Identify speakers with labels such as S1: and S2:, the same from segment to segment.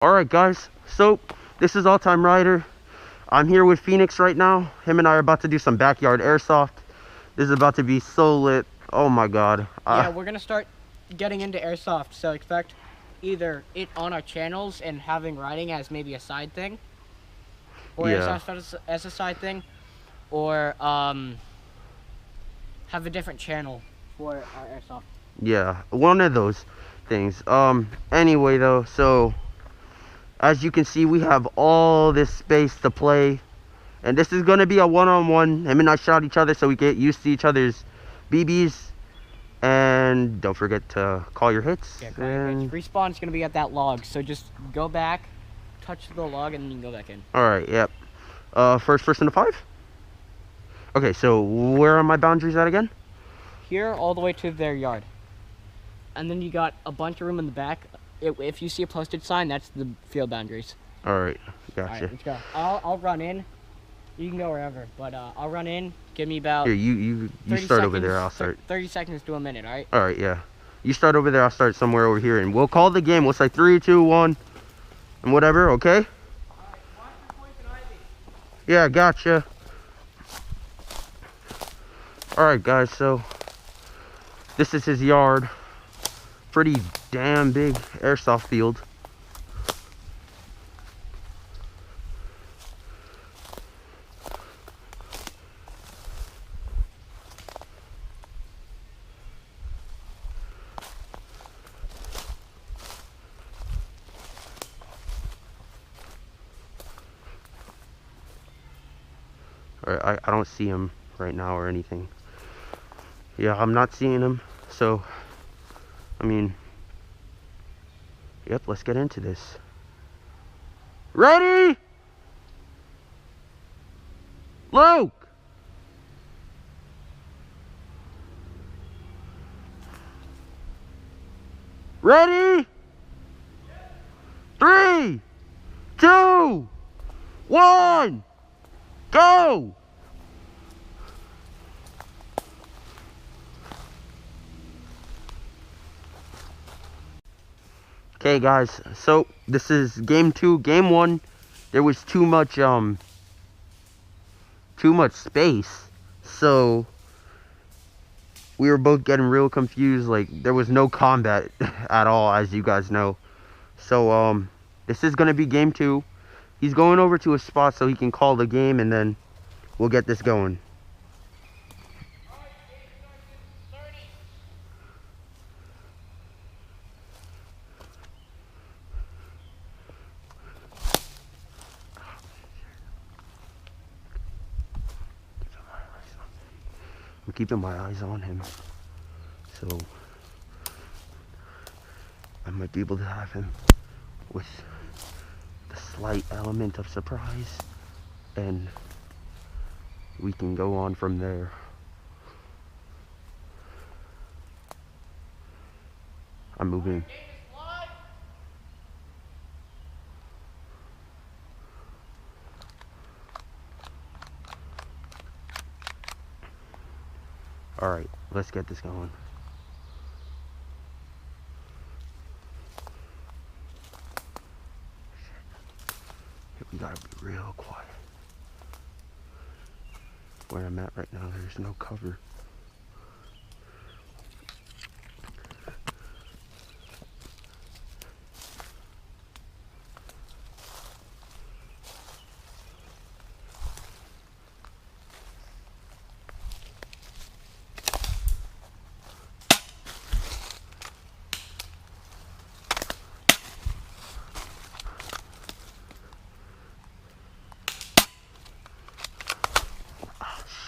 S1: Alright guys, so this is AllTimeRider. I'm here with Phoenix right now. Him and I are about to do some backyard airsoft. This is about to be so lit. Oh my god.
S2: Yeah, we're gonna start getting into airsoft, so expect either it on our channels and having riding as maybe a side thing, or
S1: Yeah.
S2: airsoft as a side thing, or have a different channel for our airsoft.
S1: Yeah, one of those things. Anyway though, so as you can see, we have all this space to play. And this is gonna be a one-on-one. Him and I shot each other so we get used to each other's BBs. And don't forget to call your hits.
S2: Yeah,
S1: And
S2: respawn's gonna be at that log, so just go back, touch the log, and then you can go back in.
S1: alright, yep. First person to 5? Okay, so where are my boundaries at again?
S2: Here, all the way to their yard. And then you got a bunch of room in the back. If you see a posted sign, that's the field boundaries.
S1: Alright, gotcha.
S2: Alright, let's go. I'll run in. You can go wherever, but I'll run in. Give me about
S1: Here, you
S2: 30
S1: start
S2: seconds,
S1: over there, I'll start.
S2: 30 seconds to a minute, alright?
S1: Alright, yeah. You start over there, I'll start somewhere over here, and we'll call the game. We'll say 3, 2, 1, and whatever, okay?
S2: Alright, watch your poison ivy.
S1: Yeah, gotcha. Alright, guys, so this is his yard. Pretty damn big airsoft field. Alright, I don't see him right now or anything. Yeah, I'm not seeing him, so I mean, yep, let's get into this. Ready? Luke! Ready? 3, 2, 1, go! Okay guys, so this is game 2. Game 1, there was too much space, so we were both getting real confused. Like, there was no combat at all, as you guys know. So this is gonna be game 2. He's going over to a spot so he can call the game, and then we'll get this going. I'm keeping my eyes on him, so I might be able to have him with the slight element of surprise, and we can go on from there. I'm moving. Alright, let's get this going. We gotta be real quiet. Where I'm at right now, there's no cover.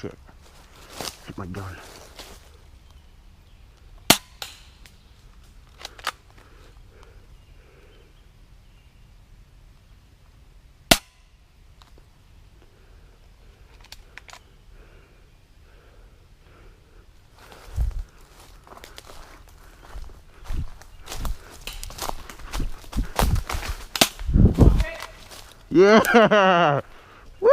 S1: Shit. Hit my gun. Yeah! Woo!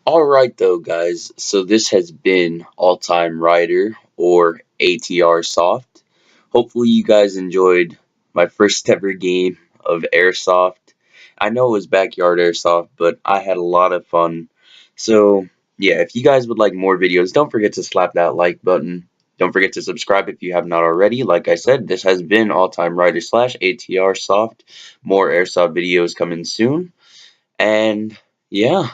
S3: Alright though guys, so this has been AllTimeRider or ATR Soft. hopefully you guys enjoyed my first ever game of Airsoft. I know it was backyard Airsoft, but I had a lot of fun. So, yeah, if you guys would like more videos, don't forget to slap that like button. Don't forget to subscribe if you have not already. Like I said, this has been AllTimeRider / ATR Soft. More Airsoft videos coming soon. And, yeah.